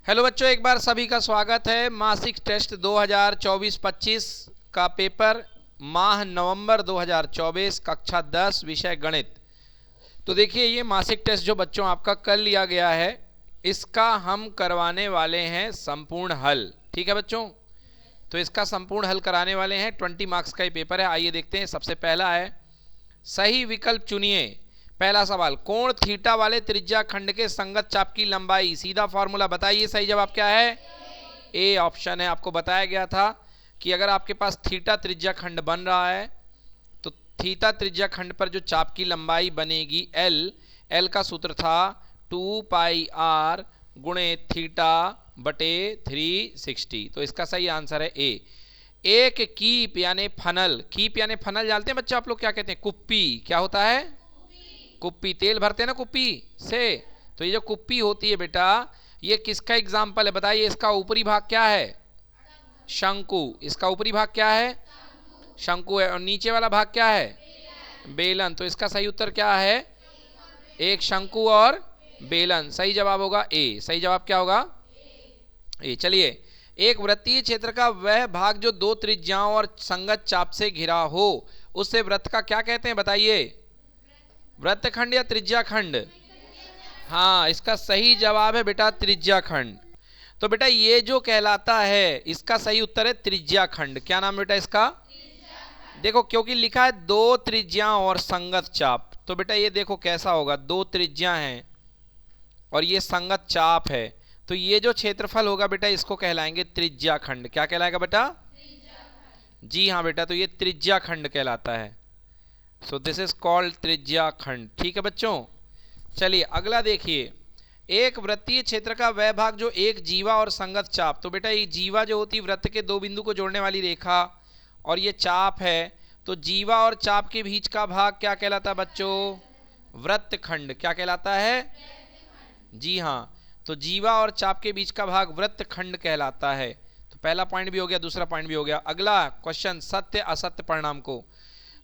Hello बच्चों, एक बार सभी का स्वागत है। मासिक टेस्ट 2024-25 का पेपर माह नवंबर 2024, कक्षा 10, विषय गणित। तो देखिए, ये मासिक टेस्ट जो बच्चों आपका कल लिया गया है, इसका हम करवाने वाले हैं संपूर्ण हल। ठीक है बच्चों, तो इसका संपूर्ण हल कराने वाले हैं। 20 मार्क्स का ये पेपर है। आइए देखते हैं। सबसे पहला है, सही विकल्प चुनिए। पहला सवाल, कोण थीटा वाले त्रिज्या खंड के संगत चाप की लंबाई। सीधा फॉर्मूला बताइए, सही जवाब क्या है? ए ऑप्शन है। आपको बताया गया था कि अगर आपके पास थीटा त्रिज्या खंड बन रहा है तो थीटा त्रिज्या खंड पर जो चाप की लंबाई बनेगी एल का सूत्र था 2 पाई आर गुणे थीटा बटे 360। तो इसका सही आंसर है ए। एक कीप यानी फनल, कीप यानी फनल जानते हैं बच्चे आप लोग क्या कहते हैं? कुप्पी। क्या होता है? कुप्पी। तेल भरते हैं ना कुप्पी से। तो ये जो कुप्पी होती है बेटा, ये किसका एग्जाम्पल है बताइए? इसका ऊपरी भाग क्या है? शंकु। इसका ऊपरी भाग क्या है? शंकु है। और नीचे वाला भाग क्या है? बेलन। तो इसका सही उत्तर क्या है? एक शंकु और बेलन। सही जवाब होगा ए। सही जवाब क्या होगा? ए। चलिए, एक वृत्तीय क्षेत्र का वह भाग जो दो त्रिज्याओं और संगत चाप से घिरा हो, उससे वृत्त का क्या कहते हैं बताइए? वृत्तखंड या त्रिज्याखंड? हाँ, इसका सही जवाब है बेटा त्रिज्याखंड। तो बेटा ये जो कहलाता है, इसका सही उत्तर है त्रिज्याखंड। क्या नाम बेटा इसका? देखो, क्योंकि लिखा है दो त्रिज्याओं और संगत चाप, तो बेटा ये देखो कैसा होगा। दो त्रिज्या हैं और ये संगत चाप है, तो ये जो क्षेत्रफल होगा बेटा, इसको कहलाएंगे त्रिज्याखंड। क्या कहलाएगा बेटा? जी हाँ बेटा, तो ये त्रिज्याखंड कहलाता है। सो दिस इज कॉल्ड त्रिज्याखंड। ठीक है बच्चों, चलिए अगला देखिए। एक वृत्तीय क्षेत्र का वह भाग जो एक जीवा और संगत चाप। तो बेटा ये जीवा जो होती है वृत्त के दो बिंदु को जोड़ने वाली रेखा, और ये चाप है, तो जीवा और चाप के बीच का भाग क्या कहलाता है बच्चों? वृत्तखंड। क्या कहलाता है? जी हाँ, तो जीवा और चाप के बीच का भाग वृत्तखंड कहलाता है। तो पहला पॉइंट भी हो गया, दूसरा पॉइंट भी हो गया। अगला क्वेश्चन, सत्य असत्य परिणाम को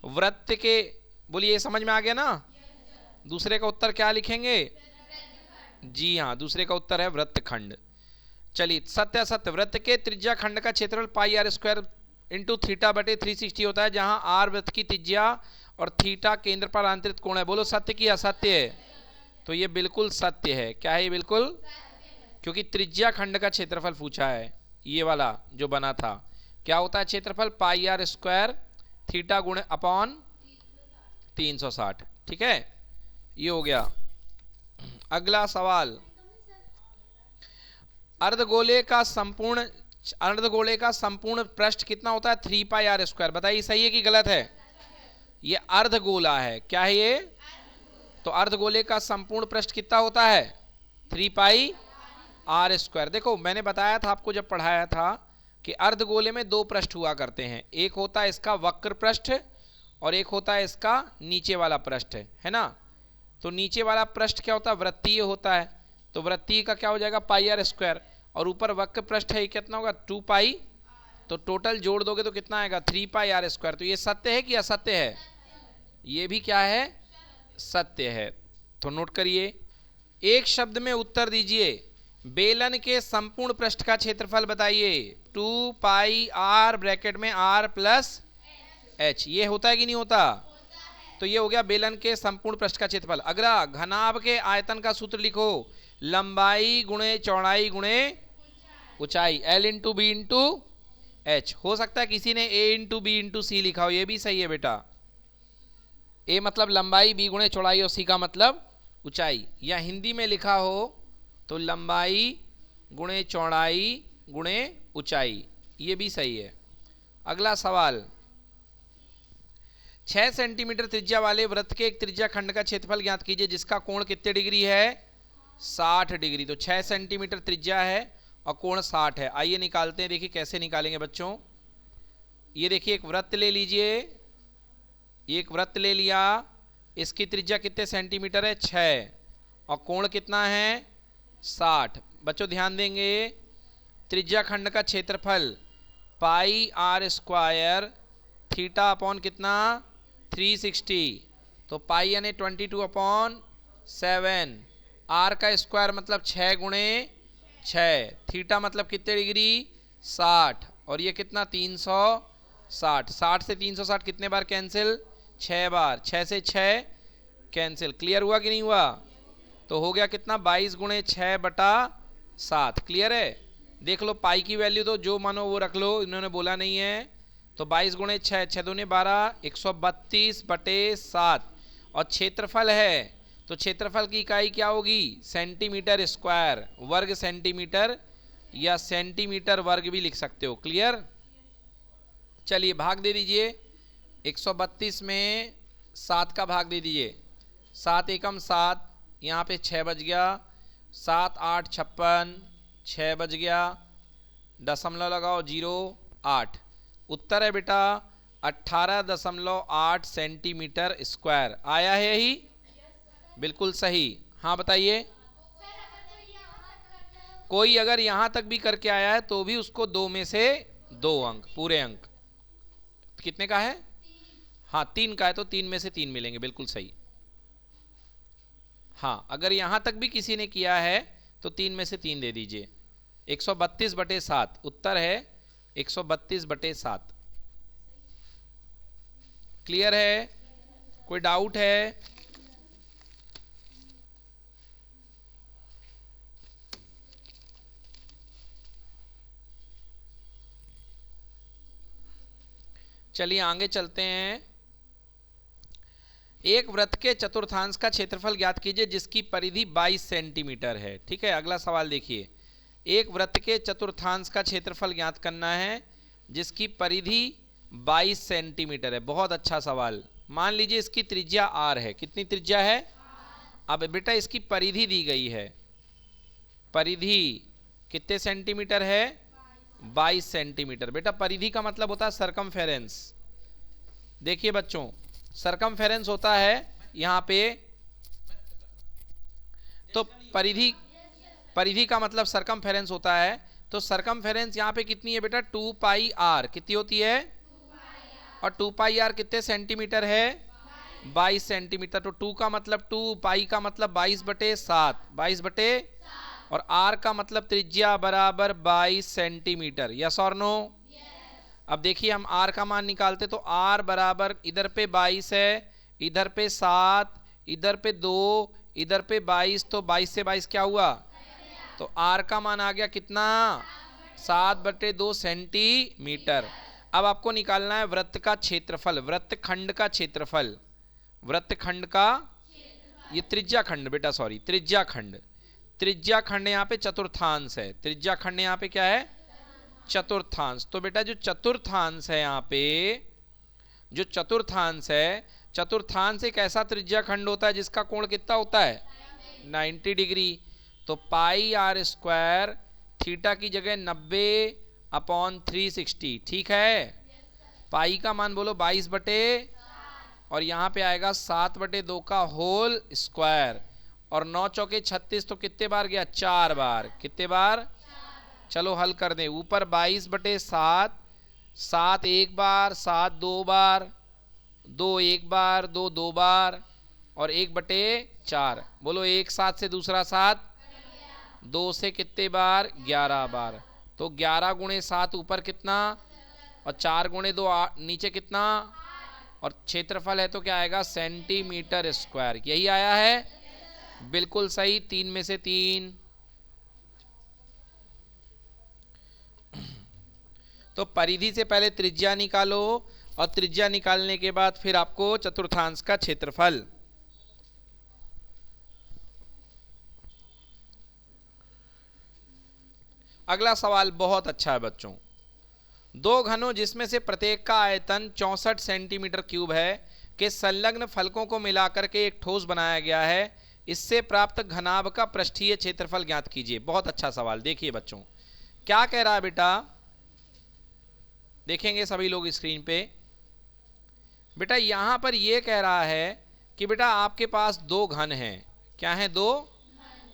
वृत्त के, बोलिए समझ में आ गया ना? दूसरे का उत्तर क्या लिखेंगे? जी हाँ, दूसरे का उत्तर है वृत्तखंड। चलिए, सत्य असत्य। वृत्त के त्रिज्या खंड का क्षेत्रफल पाई आर स्क्वायर इंटू थीटा बटे 360 होता है, जहां आर वृत्त की त्रिज्या और थीटा केंद्र पर आंतरिक कोण है। बोलो सत्य की असत्य है? तो ये बिल्कुल सत्य है। क्या है ये? बिल्कुल, क्योंकि त्रिज्या खंड का क्षेत्रफल पूछा है, ये वाला जो बना था। क्या होता है क्षेत्रफल? पाई आर स्क्वायर थीटा गुणे अपॉन 360। ठीक है, ये हो गया। अगला सवाल, अर्धगोले का संपूर्ण पृष्ठ कितना होता है? 3 पाई आर स्क्वायर। बताइए सही है कि गलत है? ये अर्धगोला है। क्या है ये? तो अर्धगोले का संपूर्ण पृष्ठ कितना होता है? 3 पाई आर स्क्वायर। देखो, मैंने बताया था आपको जब पढ़ाया था कि अर्धगोले में दो पृष्ठ हुआ करते हैं। एक होता है इसका वक्र पृष्ठ और एक होता है इसका नीचे वाला पृष्ठ, है ना? तो नीचे वाला पृष्ठ क्या होता है? वृत्तीय होता है। तो वृत्तीय का क्या हो जाएगा? पाई आर स्क्वायर। और ऊपर वक्र पृष्ठ है, कितना होगा? 2 पाई। तो टोटल जोड़ दोगे तो कितना आएगा? 3 पाई आर स्क्वायर। तो ये सत्य है कि असत्य है? ये भी क्या है? सत्य है। तो नोट करिए, एक शब्द में उत्तर दीजिए। बेलन के संपूर्ण पृष्ठ का क्षेत्रफल बताइए। 2 पाई आर ब्रैकेट में आर प्लस एच। ये होता है कि नहीं होता? तो ये हो गया बेलन के संपूर्ण पृष्ठ का क्षेत्रफल। अगला, घनाभ के आयतन का सूत्र लिखो। लंबाई गुणे चौड़ाई गुणे ऊंचाई, L into B into H. हो सकता है किसी ने A into B into C लिखा हो, ये भी सही है बेटा। ए मतलब लंबाई, बी गुणे चौड़ाई और सी का मतलब ऊंचाई। या हिंदी में लिखा हो तो लंबाई गुणे चौड़ाई गुणे ऊंचाई, ये भी सही है। अगला सवाल, 6 सेंटीमीटर त्रिज्या वाले वृत्त के एक त्रिज्या खंड का क्षेत्रफल ज्ञात कीजिए जिसका कोण कितने डिग्री है? 60 डिग्री। तो 6 सेंटीमीटर त्रिज्या है और कोण 60 है। आइए निकालते हैं। देखिए कैसे निकालेंगे बच्चों। ये देखिए, एक वृत्त ले लीजिए। एक वृत्त ले लिया, इसकी त्रिज्या कितने सेंटीमीटर है? 6, और कोण कितना है? 60। बच्चों ध्यान देंगे, त्रिज्या खंड का क्षेत्रफल पाई आर स्क्वायर थीटा अपॉन कितना? 360। तो पाई यानी 22/7। आर का स्क्वायर मतलब 6 गुणे 6, थीटा मतलब कितने डिग्री 60, और ये कितना 360, 60 से 360 कितने बार कैंसिल 6 बार, 6 से 6 कैंसिल। क्लियर हुआ कि नहीं हुआ? तो हो गया कितना 22 गुणे 6 बटा 7। क्लियर है? देख लो पाई की वैल्यू तो जो मानो वो रख लो, इन्होंने बोला नहीं है। तो 22 गुणे 6, 6 दूने 12, 132 बटे 7। और क्षेत्रफल है तो क्षेत्रफल की इकाई क्या होगी सेंटीमीटर स्क्वायर, वर्ग सेंटीमीटर या सेंटीमीटर वर्ग भी लिख सकते हो। क्लियर? चलिए भाग दे दीजिए, 132 में 7 का भाग दे दीजिए, 7 एकम 7, यहाँ पे 6 बज गया, 7 8 56, 6 बज गया, दशमलव लगाओ 0 8। उत्तर है बेटा 18.8 सेंटीमीटर स्क्वायर। आया है यही? बिल्कुल सही। हाँ बताइए। कोई अगर यहां तक भी करके आया है तो भी उसको 2 में से 2 अंक, पूरे अंक कितने का है? हाँ 3 का है तो 3 में से 3 मिलेंगे। बिल्कुल सही। हाँ अगर यहां तक भी किसी ने किया है तो 3 में से 3 दे दीजिए। 132 बटे 7 उत्तर है, 132 बटे 7। क्लियर है? कोई डाउट है? चलिए आगे चलते हैं। एक वृत्त के चतुर्थांश का क्षेत्रफल ज्ञात कीजिए जिसकी परिधि 22 सेंटीमीटर है। ठीक है, अगला सवाल देखिए। एक वृत्त के चतुर्थांश का क्षेत्रफल ज्ञात करना है जिसकी परिधि 22 सेंटीमीटर है। बहुत अच्छा सवाल। मान लीजिए इसकी त्रिज्या r है। कितनी त्रिज्या है? अब बेटा इसकी परिधि दी गई है। परिधि कितने सेंटीमीटर है? 22 सेंटीमीटर। बेटा परिधि का मतलब होता है सरकमफेरेंस। देखिए बच्चों, सरकमफेरेंस होता है यहां पे, तो परिधि का मतलब सरकमफेरेंस होता है। तो सरकमफेरेंस यहां पे कितनी है बेटा? 2 पाई आर। कितनी होती है? और 2 पाई आर कितने सेंटीमीटर है? 22 सेंटीमीटर। तो 2 का मतलब 2, पाई का मतलब 22 बटे 7, 22 बटे, और आर का मतलब त्रिज्या बराबर 22 सेंटीमीटर। यस और नो? अब देखिए हम आर का मान निकालते तो आर बराबर इधर पे 22 है, इधर पे 7, इधर पे 2, इधर पे 22, तो 22 से 22 क्या हुआ? तो आर का मान आ गया कितना? 7 बटे 2 सेंटीमीटर। अब आपको निकालना है वृत्त का क्षेत्रफल, वृत्तखंड का क्षेत्रफल। वृत्तखंड का, ये त्रिज्या खंड बेटा, सॉरी त्रिज्या खंड। त्रिज्या खंड यहाँ पे चतुर्थांश है। त्रिज्या खंड यहाँ पे क्या है? चतुर्थांश। तो बेटा जो चतुर्थांश है यहाँ पे, जो चतुर्थांश है, चतुर्थांश एक ऐसा त्रिज्या खंड होता है जिसका कोण कितना होता है? 90 डिग्री। तो पाई आर स्क्वायर, थीटा की जगह 90/360। ठीक है? पाई का मान बोलो 22 बटे, और यहाँ पे आएगा 7 बटे 2 का होल स्क्वायर, और 9 चौके 36, तो कितने बार गया? 4 बार। कितने बार? चलो हल कर दें। ऊपर 22 बटे 7, 7 एक बार, 7 2 बार, 2 एक बार, 2 2 बार, और 1 बटे 4। बोलो एक 7 से दूसरा 7, 2 से कितने बार? 11 बार। तो 11 गुणे 7 ऊपर कितना, और 4 गुणे 2 नीचे कितना, और क्षेत्रफल है तो क्या आएगा? Centimetre square. यही आया है? बिल्कुल सही। 3 में से 3। तो परिधि से पहले त्रिज्या निकालो, और त्रिज्या निकालने के बाद फिर आपको चतुर्थांश का क्षेत्रफल। अगला सवाल बहुत अच्छा है बच्चों। दो घनों जिसमें से प्रत्येक का आयतन 64 सेंटीमीटर क्यूब है के संलग्न फलकों को मिलाकर के एक ठोस बनाया गया है। इससे प्राप्त घनाभ का पृष्ठीय क्षेत्रफल ज्ञात कीजिए। बहुत अच्छा सवाल। देखिए बच्चों क्या कह रहा है बेटा, देखेंगे सभी लोग स्क्रीन पे। बेटा यहां पर यह कह रहा है कि बेटा आपके पास 2 घन हैं। क्या हैं? 2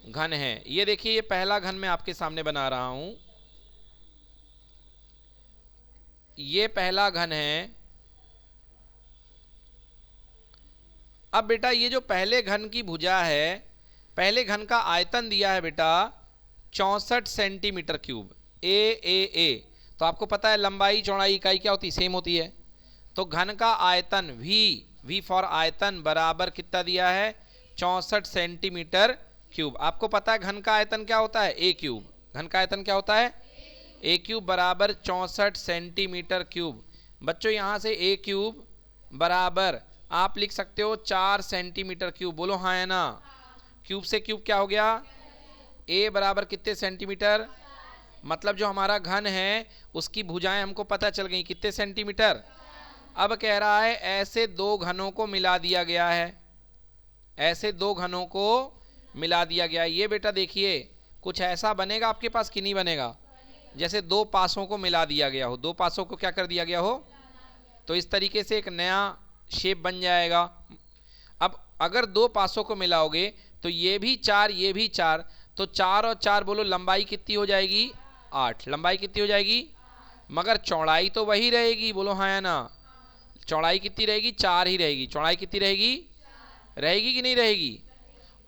घन हैं। ये देखिए, ये पहला घन मैं आपके सामने बना रहा हूं। ये पहला घन है। अब बेटा ये जो पहले घन की भुजा है, पहले घन का आयतन दिया है बेटा 64 सेंटीमीटर क्यूब। ए तो आपको पता है लंबाई चौड़ाई इकाई क्या होती है, सेम होती है। तो घन का आयतन वी फॉर आयतन बराबर कितना दिया है, 64 सेंटीमीटर क्यूब। आपको पता है घन का आयतन क्या होता है, ए क्यूब। घन का आयतन क्या होता है, ए क्यूब बराबर 64 सेंटीमीटर क्यूब। बच्चों यहां से ए क्यूब बराबर आप लिख सकते हो 4 सेंटीमीटर क्यूब। बोलो हाँ है ना। क्यूब से क्यूब क्या हो गया, ए बराबर कितने सेंटीमीटर, मतलब जो हमारा घन है उसकी भुजाएं हमको पता चल गई कितने सेंटीमीटर। अब कह रहा है ऐसे दो घनों को मिला दिया गया है, ऐसे दो घनों को मिला दिया गया है। ये बेटा देखिए कुछ ऐसा बनेगा आपके पास कि नहीं बनेगा, जैसे दो पासों को मिला दिया गया हो, दो पासों को क्या कर दिया गया हो, तो इस तरीके से एक नया शेप बन जाएगा। अब अगर दो पासों को मिलाओगे तो ये भी 4 ये भी 4, तो 4 और 4 बोलो लंबाई कितनी हो जाएगी, 8। लंबाई कितनी हो जाएगी, मगर चौड़ाई तो वही रहेगी। बोलो हाँ या ना। चौड़ाई कितनी रहेगी, 4 ही रहेगी। चौड़ाई कितनी रहेगी, रहेगी कि नहीं रहेगी।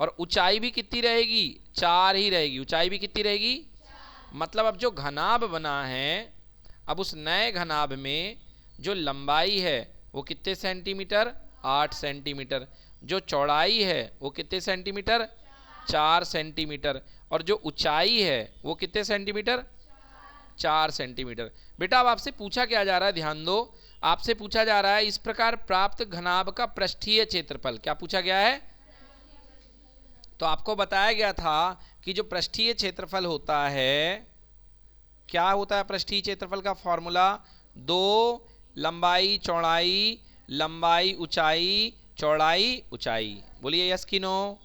और ऊंचाई भी कितनी रहेगी, 4 ही रहेगी। ऊंचाई भी कितनी रहेगी, मतलब अब जो घनाभ बना है, अब उस नए घनाभ में जो लंबाई है वो कितने सेंटीमीटर, 8 सेंटीमीटर। जो चौड़ाई है वो कितने सेंटीमीटर, 4 सेंटीमीटर। और जो ऊंचाई है वो कितने सेंटीमीटर, 4 सेंटीमीटर। बेटा अब आपसे पूछा क्या जा रहा है, ध्यान दो, आपसे पूछा जा रहा है इस प्रकार प्राप्त घनाभ का पृष्ठीय क्षेत्रफल। क्या पूछा गया है, तो आपको बताया गया था कि जो पृष्ठीय क्षेत्रफल होता है, क्या होता है पृष्ठीय क्षेत्रफल का फॉर्मूला, 2 लंबाई चौड़ाई, लंबाई ऊंचाई, चौड़ाई ऊंचाई। बोलिए यस कि नो।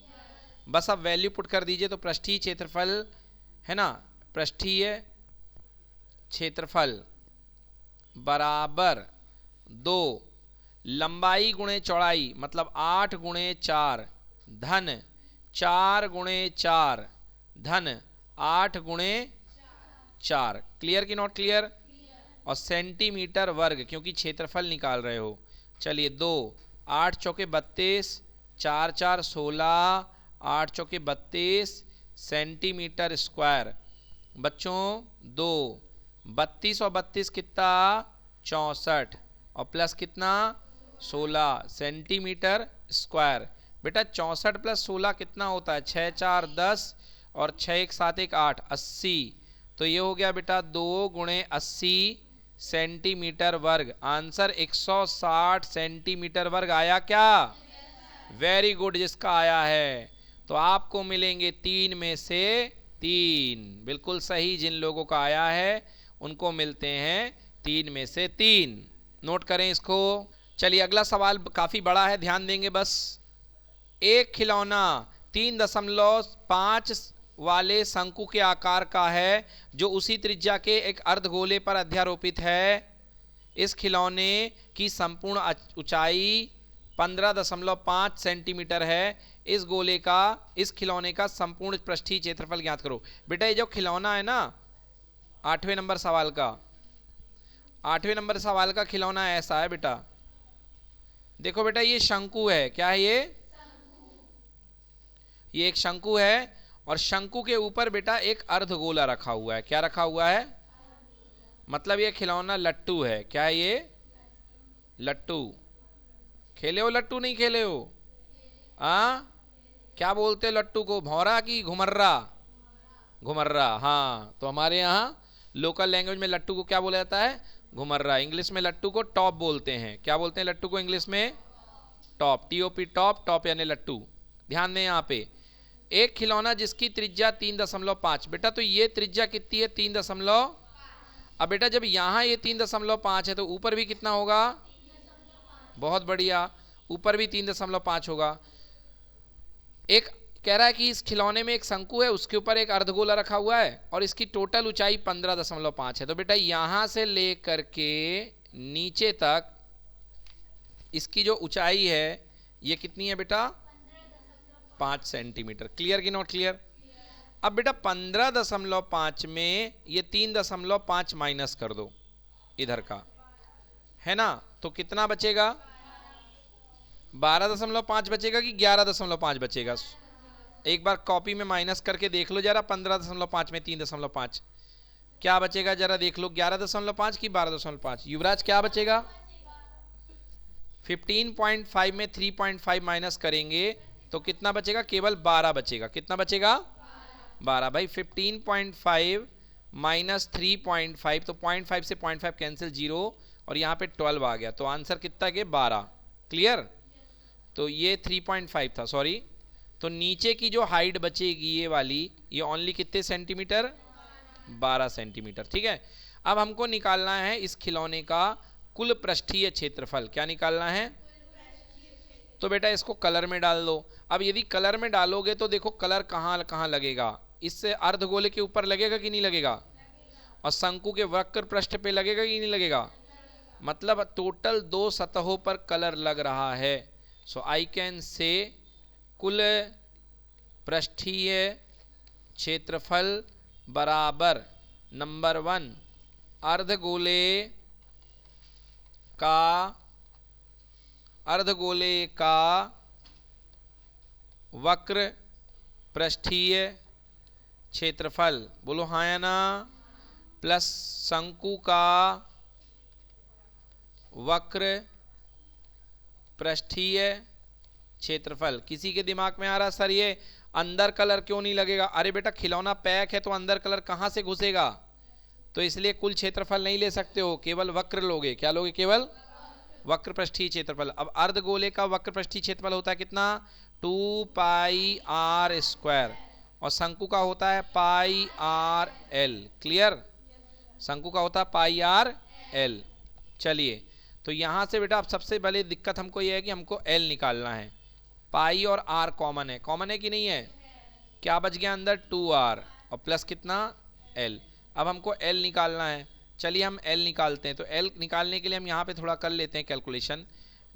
बस अब वैल्यू पुट कर दीजिए तो पृष्ठीय क्षेत्रफल है ना, पृष्ठीय क्षेत्रफल बराबर 2 लंबाई गुणे चौड़ाई, मतलब 8 गुणे 4 धन 4 गुणे 4 धन 8 गुणे 4। क्लियर कि नॉट क्लियर। और सेंटीमीटर वर्ग, क्योंकि क्षेत्रफल निकाल रहे हो। चलिए 2 8 चौके 32, 4 4 16, 8 चौके 32 सेंटीमीटर स्क्वायर। बच्चों 2 32 और 32 कितना, 64 और प्लस कितना 16 सेंटीमीटर स्क्वायर। बेटा 64 प्लस 16 कितना होता है, 6 4 10 और 6 1 7 1 8 80। तो ये हो गया बेटा 2 गुणे 80 सेंटीमीटर वर्ग। आंसर 160 सेंटीमीटर वर्ग आया क्या, वेरी गुड। जिसका आया है तो आपको मिलेंगे 3 में से 3। बिल्कुल सही, जिन लोगों का आया है उनको मिलते हैं 3 में से 3। नोट करें इसको। चलिए अगला सवाल काफी बड़ा है, ध्यान देंगे बस। एक खिलौना 3.5 वाले शंकु के आकार का है जो उसी त्रिज्या के एक अर्धगोले पर अध्यारोपित है। इस खिलौने की संपूर्ण ऊंचाई 15.5 सेंटीमीटर है। इस गोले का, इस खिलौने का संपूर्ण पृष्ठीय क्षेत्रफल ज्ञात करो। बेटा ये जो खिलौना है ना, 8वें नंबर सवाल का, 8वें नंबर सवाल का खिलौना ऐसा है बेटा। देखो बेटा ये शंकु है, क्या है ये एक शंकु है और शंकु के ऊपर बेटा एक अर्धगोला रखा हुआ है। क्या रखा हुआ है, मतलब ये खिलौना लट्टू है। क्या है ये, लट्टू। खेले हो लट्टू, नहीं खेले हो, क्या बोलते हो लट्टू को, भौरा की घुमर्रा, घुमर्रा। हाँ, तो हमारे यहाँ लोकल लैंग्वेज में लट्टू को क्या बोला जाता है, घुमर्रा। इंग्लिश में लट्टू को टॉप बोलते हैं। क्या बोलते हैं लट्टू को इंग्लिश में, टॉप, TOP, टॉप, टॉप यानी लट्टू। ध्यान दें यहाँ पे, एक खिलौना जिसकी त्रिज्या 3.5। बेटा तो ये त्रिज्या कितनी है, 3. अब बेटा जब यहाँ ये 3.5 है तो ऊपर भी कितना होगा, बहुत बढ़िया, ऊपर भी 3.5 होगा। एक कह रहा है कि इस खिलौने में एक शंकु है, उसके ऊपर एक अर्धगोला रखा हुआ है और इसकी टोटल ऊंचाई 15.5 है। तो बेटा यहां से लेकर के नीचे तक इसकी जो ऊंचाई है ये कितनी है बेटा, 5 सेंटीमीटर। क्लियर कि नॉट क्लियर। अब बेटा 15.5 में ये 3.5 माइनस कर दो इधर का, है ना, तो कितना बचेगा, 12.5 बचेगा कि 11.5 बचेगा, एक बार कॉपी में माइनस करके देख लो जरा, 15.5 में 3.5 क्या बचेगा जरा देख लो, 11.5 की 12.5। युवराज क्या बचेगा? 15.5 में 3.5 माइनस करेंगे तो कितना बचेगा? केवल 12 बचेगा। कितना बचेगा? 12। भाई 15.5 माइनस 3.5 तो 0.5 से 0.5 कैंसिल, 0 और यहाँ पे 12 आ गया, तो आंसर कितना के 12। क्लियर? तो ये 3.5 था, सॉरी। तो नीचे की जो हाइट बचेगी ये वाली, ये ओनली कितने सेंटीमीटर? 12 सेंटीमीटर। ठीक है, अब हमको निकालना है इस खिलौने का कुल पृष्ठीय क्षेत्रफल। क्या निकालना है? तो बेटा इसको कलर में डाल दो। अब यदि कलर में डालोगे तो देखो कलर कहाँ कहाँ लगेगा, इससे अर्धगोले के ऊपर लगेगा कि नहीं लगेगा, और शंकु के वक्र पृष्ठ पे लगेगा कि नहीं लगेगा। मतलब टोटल 2 सतहों पर कलर लग रहा है। सो आई कैन से कुल पृष्ठीय क्षेत्रफल बराबर नंबर 1 अर्धगोले का वक्र पृष्ठीय क्षेत्रफल, बोलो हाँ या ना, प्लस शंकु का वक्र पृष्ठीय क्षेत्रफल। किसी के दिमाग में आ रहा सर ये अंदर कलर क्यों नहीं लगेगा? अरे बेटा खिलौना पैक है तो अंदर कलर कहाँ से घुसेगा, तो इसलिए कुल क्षेत्रफल नहीं ले सकते हो, केवल वक्र लोगे। क्या लोगे? केवल वक्र पृष्ठीय क्षेत्रफल। अब अर्धगोले का वक्र पृष्ठीय क्षेत्रफल होता है कितना? 2 पाई आर स्क्वायर, और शंकु का होता है पाई आर एल। क्लियर? शंकु का होता है पाई आर एल। चलिए, तो यहाँ से बेटा अब सबसे पहले दिक्कत हमको ये है कि हमको एल निकालना है। पाई और आर कॉमन है, कॉमन है कि नहीं है? क्या बच गया अंदर? 2r और प्लस कितना? एल। अब हमको एल निकालना है। चलिए हम एल निकालते हैं। तो एल निकालने के लिए हम यहाँ पे थोड़ा कर लेते हैं कैलकुलेशन।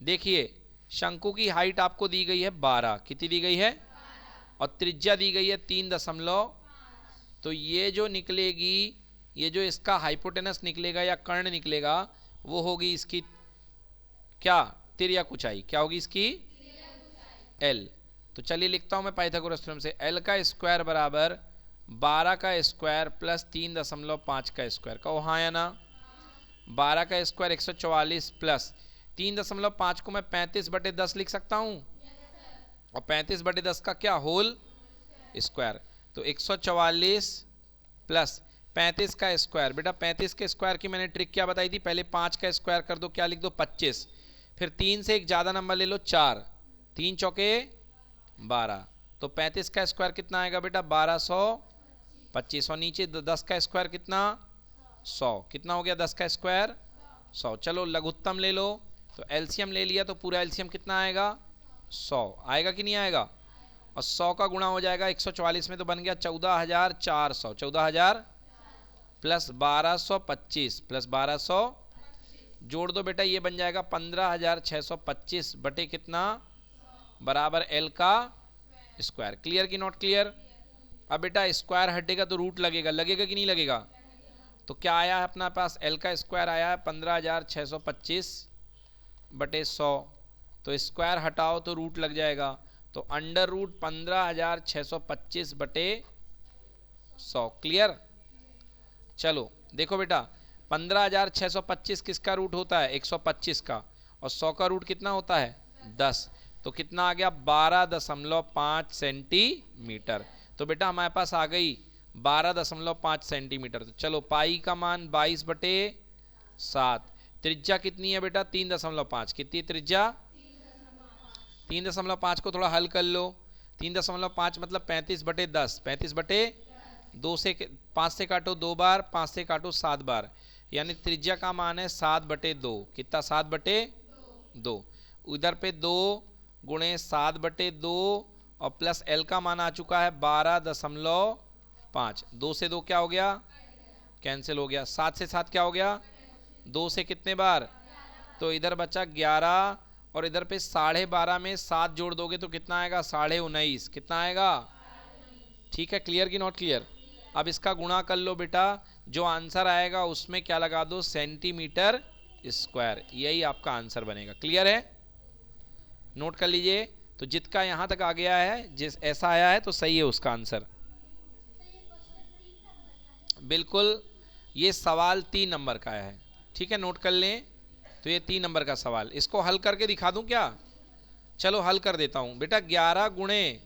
देखिए शंकु की हाइट आपको दी गई है 12, कितनी दी गई है? और त्रिज्या दी गई है 3.5। तो ये जो निकलेगी, ये जो इसका हाइपोटेनस निकलेगा या कर्ण निकलेगा, वो होगी इसकी क्या? तिर्यक ऊंचाई। क्या होगी इसकी? एल। तो चलिए लिखता हूं मैं पाइथागोरस थ्योरम से, एल का स्क्वायर बराबर 12 का स्क्वायर प्लस 3.5 का स्क्वायर। कहो हाँ या ना? 12 का स्क्वायर 144 प्लस 3.5 को मैं 35/10 लिख सकता हूं, और 35/10 का क्या? Whole square. तो 144 प्लस 35 का स्क्वायर। बेटा 35 के स्क्वायर की मैंने ट्रिक क्या बताई थी? पहले 5 का स्क्वायर कर दो, क्या लिख दो? 25। फिर 3 से एक ज़्यादा नंबर ले लो, 4। 3 चौके 12। तो 35 का स्क्वायर कितना आएगा बेटा? 1225। और नीचे 10 का स्क्वायर कितना? 100। कितना हो गया 10 का स्क्वायर? 100। चलो लघुत्तम ले लो, तो एलसीएम ले लिया, तो पूरा एलसीएम कितना आएगा? 100 आएगा कि नहीं आएगा? और 100 का गुणा हो जाएगा 144 में, तो बन गया 14,400। 14,000 प्लस 1225 प्लस 1200 जोड़ दो बेटा, ये बन जाएगा 15,625 बटे कितना? बराबर एल का स्क्वायर। क्लियर कि नॉट क्लियर? अब बेटा स्क्वायर हटेगा तो रूट लगेगा, लगेगा कि नहीं लगेगा? तो क्या आया है अपना पास? एल का स्क्वायर आया है 15,625 बटे 100। तो स्क्वायर हटाओ तो रूट लग जाएगा, तो अंडर रूट 15,625 बटे 100। क्लियर? चलो देखो बेटा 15,625 किसका रूट होता है? 125 का, और 100 का रूट कितना होता है? 10। तो कितना आ गया? 12.5 सेंटीमीटर। तो बेटा हमारे पास आ गई 12.5 सेंटीमीटर। तो चलो पाई का मान 22/7। त्रिज्या कितनी है बेटा? 3.5। कितनी त्रिज्या? 3.5 को थोड़ा हल कर लो। 3.5 मतलब 35/10। 35/2 से 5 से काटो 2 बार, 5 से काटो 7 बार, यानी त्रिज्या का मान है 7/2। कितना? 7/2। उधर पे 2 गुणे 7/2 और प्लस एल का मान आ चुका है 12.5। 2 से 2 क्या हो गया? कैंसिल हो गया। 7 से 7 क्या हो गया? 2 से कितने बार? तो इधर बचा 11, और इधर पे 12.5 में 7 जोड़ दोगे तो कितना आएगा? 19.5। कितना आएगा? ठीक है, क्लियर कि नॉट क्लियर? अब इसका गुणा कर लो बेटा, जो आंसर आएगा उसमें क्या लगा दो? Centimetre square. यही आपका आंसर बनेगा। क्लियर है? नोट कर लीजिए, तो जिसका यहाँ तक आ गया है, जिस ऐसा आया है तो सही है उसका आंसर। बिल्कुल, ये सवाल 3 नंबर का है, ठीक है, नोट कर लें। तो ये 3 नंबर का सवाल, इसको हल करके दिखा दूं क्या? चलो हल कर देता हूं बेटा। 11 गुणे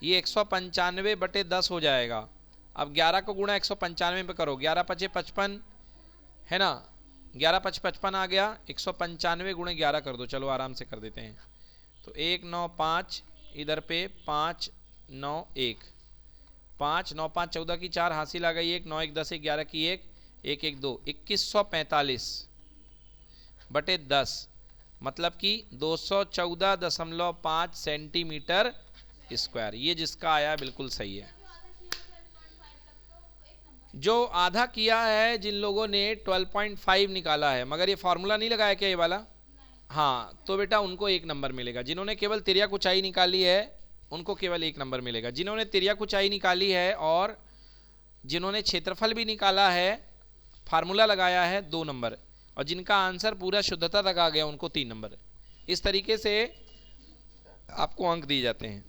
ये 195/10 हो जाएगा। अब 11 को गुणा 195 पे करो, 11 पचे 55 है ना, 11 पच 55 आ गया। 195 गुणे 11 कर दो, चलो आराम से कर देते हैं। तो 195 इधर पे 5 9 1 5 9 5 14 की 4 हासिल आ गई 1 9 1 10 11 की 1 1 1 2 2145/10 मतलब कि 214.5 सेंटीमीटर स्क्वायर। ये जिसका आया बिल्कुल सही है। जो आधा किया है जिन लोगों ने 12.5 निकाला है, मगर ये फॉर्मूला नहीं लगाया क्या ये वाला? हाँ, तो बेटा उनको 1 नंबर मिलेगा। जिन्होंने केवल तिर्यक ऊंचाई निकाली है उनको केवल 1 नंबर मिलेगा। जिन्होंने तिर्यक ऊंचाई निकाली है और जिन्होंने क्षेत्रफल भी निकाला है, फार्मूला लगाया है, 2 नंबर। और जिनका आंसर पूरा शुद्धता तक आ गया उनको 3 नंबर। इस तरीके से आपको अंक दिए जाते हैं।